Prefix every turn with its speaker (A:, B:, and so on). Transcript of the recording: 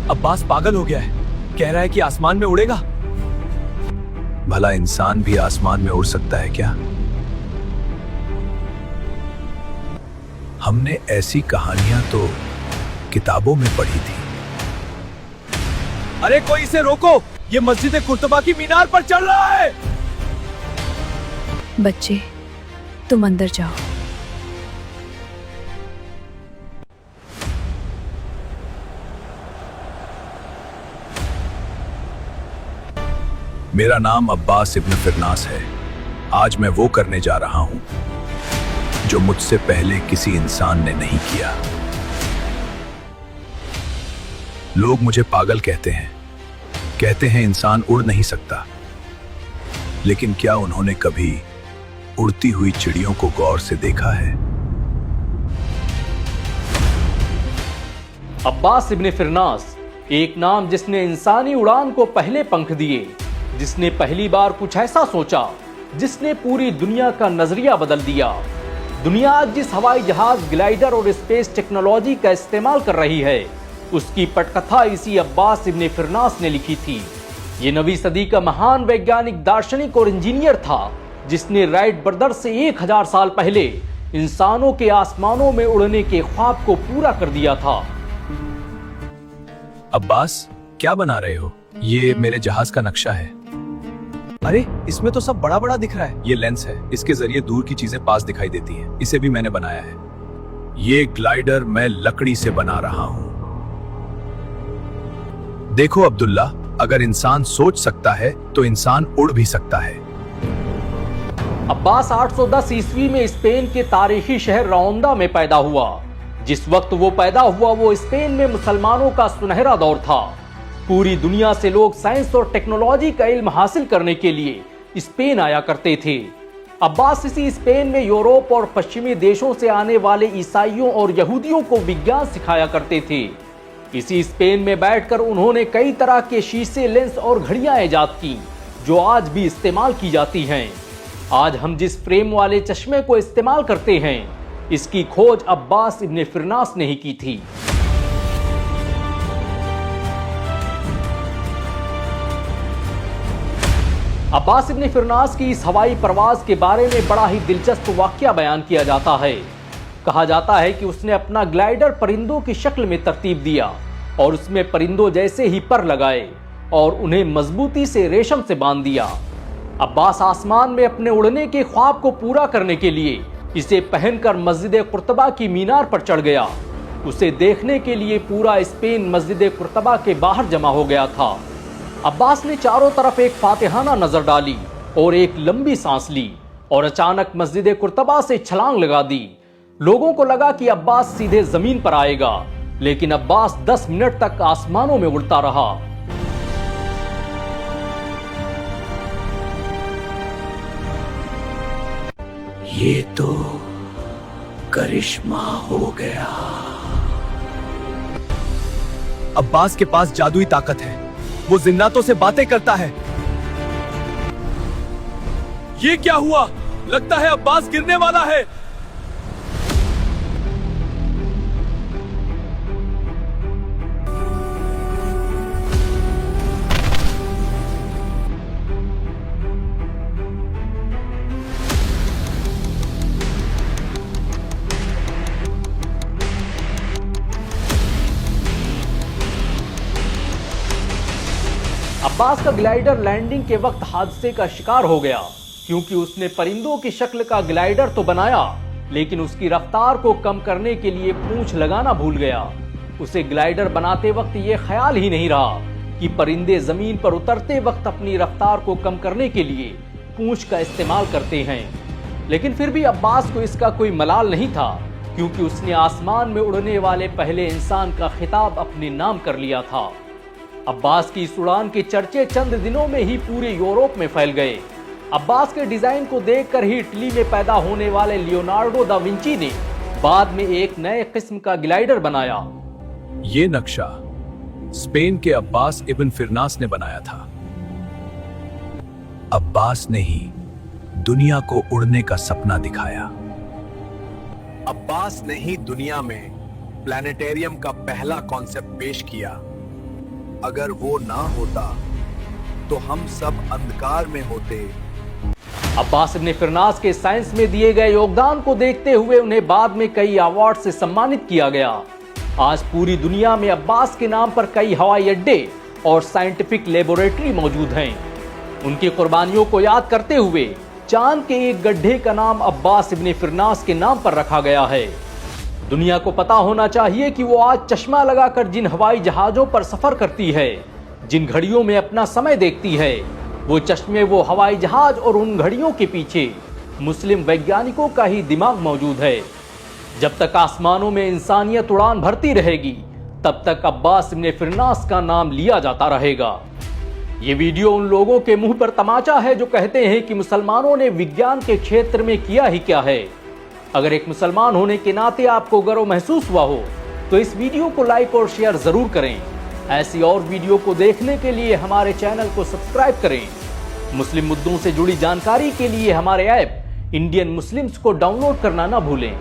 A: अब्बास पागल हो गया है, कह रहा है कि आसमान में उड़ेगा।
B: भला इंसान भी आसमान में उड़ सकता है क्या? हमने ऐसी कहानियां तो किताबों में पढ़ी थी।
A: अरे कोई इसे रोको, ये मस्जिद कुर्तबा की मीनार पर चढ़ रहा है।
C: बच्चे, तुम अंदर जाओ।
B: मेरा नाम अब्बास इब्न फिरनास है। आज मैं वो करने जा रहा हूं जो मुझसे पहले किसी इंसान ने नहीं किया। लोग मुझे पागल कहते हैं इंसान उड़ नहीं सकता। लेकिन क्या उन्होंने कभी उड़ती हुई चिड़ियों को गौर से देखा है?
D: अब्बास इब्न फिरनास, एक नाम जिसने इंसानी उड़ान को पहले पंख दिए, जिसने पहली बार कुछ ऐसा सोचा जिसने पूरी दुनिया का नजरिया बदल दिया। दुनिया आज जिस हवाई जहाज, ग्लाइडर और स्पेस टेक्नोलॉजी का इस्तेमाल कर रही है, उसकी पटकथा इसी अब्बास इब्न फिरनास ने लिखी थी। ये नवीं सदी का महान वैज्ञानिक, दार्शनिक और इंजीनियर था, जिसने राइट ब्रदर्स से 1000 साल पहले इंसानों के आसमानों में उड़ने के ख्वाब को पूरा कर दिया था।
B: अब्बास, क्या बना रहे हो? ये मेरे जहाज का नक्शा है।
A: अरे इसमें तो सब बड़ा बड़ा दिख रहा है।
B: ये लेंस है, इसके जरिए दूर की चीजें पास दिखाई देती हैं। इसे भी मैंने बनाया है। ये ग्लाइडर मैं लकड़ी से बना रहा हूं। देखो अब्दुल्ला, अगर इंसान सोच सकता है तो इंसान उड़ भी सकता है।
D: अब्बास 810 ईस्वी में स्पेन के तारीखी शहर रौंदा में पैदा हुआ। जिस वक्त वो पैदा हुआ, वो स्पेन में मुसलमानों का सुनहरा दौर था। पूरी दुनिया से लोग साइंस और टेक्नोलॉजी का इल्म हासिल करने के लिए स्पेन आया करते थे। अब्बास इसी स्पेन में यूरोप और पश्चिमी देशों से आने वाले ईसाइयों और यहूदियों को विज्ञान सिखाया करते थे। इसी स्पेन में बैठकर उन्होंने कई तरह के शीशे, लेंस और घड़ियां ईजाद की, जो आज भी इस्तेमाल की जाती हैं। आज हम जिस फ्रेम वाले चश्मे को इस्तेमाल करते हैं, इसकी खोज अब्बास इब्न फिरनास ने ही की थी। अब्बास इब्न फिरनास की इस हवाई प्रवास के बारे में बड़ा ही दिलचस्प वाकया बयान किया जाता है। कहा जाता है कि उसने अपना ग्लाइडर परिंदों की शक्ल में तरतीब दिया और उसमें परिंदों जैसे ही पर लगाए और उन्हें मजबूती से रेशम से बांध दिया। अब्बास आसमान में अपने उड़ने के ख्वाब को पूरा करने के लिए इसे पहनकर मस्जिद कुर्तबा की मीनार पर चढ़ गया। उसे देखने के लिए पूरा स्पेन मस्जिद कुर्तबा के बाहर जमा हो गया था। अब्बास ने चारों तरफ एक फातिहाना नजर डाली और एक लंबी सांस ली और अचानक मस्जिद कुर्तबा से छलांग लगा दी। लोगों को लगा कि अब्बास सीधे जमीन पर आएगा, लेकिन अब्बास 10 मिनट तक आसमानों में उड़ता रहा।
B: ये तो करिश्मा हो गया।
A: अब्बास के पास जादुई ताकत है, वो जिन्नातों से बातें करता है। ये क्या हुआ? लगता है अब्बास गिरने वाला है।
D: अब्बास का ग्लाइडर लैंडिंग के वक्त हादसे का शिकार हो गया, क्योंकि उसने परिंदों की शक्ल का ग्लाइडर तो बनाया, लेकिन उसकी रफ्तार को कम करने के लिए पूंछ लगाना भूल गया। उसे ग्लाइडर बनाते वक्त यह ख्याल ही नहीं रहा कि परिंदे जमीन पर उतरते वक्त अपनी रफ्तार को कम करने के लिए पूंछ का इस्तेमाल करते हैं। लेकिन फिर भी अब्बास को इसका कोई मलाल नहीं था, क्योंकि उसने आसमान में उड़ने वाले पहले इंसान का खिताब अपने नाम कर लिया था। अब्बास की इस उड़ान के चर्चे चंद दिनों में ही पूरे यूरोप में फैल गए। अब्बास के डिजाइन को देखकर ही इटली में पैदा होने वाले लियोनार्डो दा विंची ने बाद में एक नए किस्म का ग्लाइडर बनाया।
B: ये नक्शा स्पेन के अब्बास इब्न फिरनास ने बनाया था। अब्बास ने ही दुनिया को उड़ने का सपना दिखाया।
E: अब्बास ने ही दुनिया में प्लैनेटेरियम का पहला कॉन्सेप्ट पेश किया।
B: अगर वो ना होता तो हम सब अंधकार में होते।
D: अब्बास इब्न फिरनास के साइंस में दिए गए योगदान को देखते हुए उन्हें बाद में कई अवार्ड से सम्मानित किया गया। आज पूरी दुनिया में अब्बास के नाम पर कई हवाई अड्डे और साइंटिफिक लेबोरेटरी मौजूद हैं। उनकी कुर्बानियों को याद करते हुए चांद के एक गड्ढे का नाम अब्बास इब्न फिरनास के नाम पर रखा गया है। दुनिया को पता होना चाहिए कि वो आज चश्मा लगाकर जिन हवाई जहाजों पर सफर करती है, जिन घड़ियों में अपना समय देखती है, वो चश्मे, वो हवाई जहाज और उन घड़ियों के पीछे मुस्लिम वैज्ञानिकों का ही दिमाग मौजूद है। जब तक आसमानों में इंसानियत उड़ान भरती रहेगी, तब तक अब्बास इब्न फिरनास का नाम लिया जाता रहेगा। ये वीडियो उन लोगों के मुंह पर तमाचा है जो कहते हैं कि मुसलमानों ने विज्ञान के क्षेत्र में किया ही क्या है। अगर एक मुसलमान होने के नाते आपको गर्व महसूस हुआ हो तो इस वीडियो को लाइक और शेयर जरूर करें। ऐसी और वीडियो को देखने के लिए हमारे चैनल को सब्सक्राइब करें। मुस्लिम मुद्दों से जुड़ी जानकारी के लिए हमारे ऐप इंडियन मुस्लिम्स को डाउनलोड करना ना भूलें।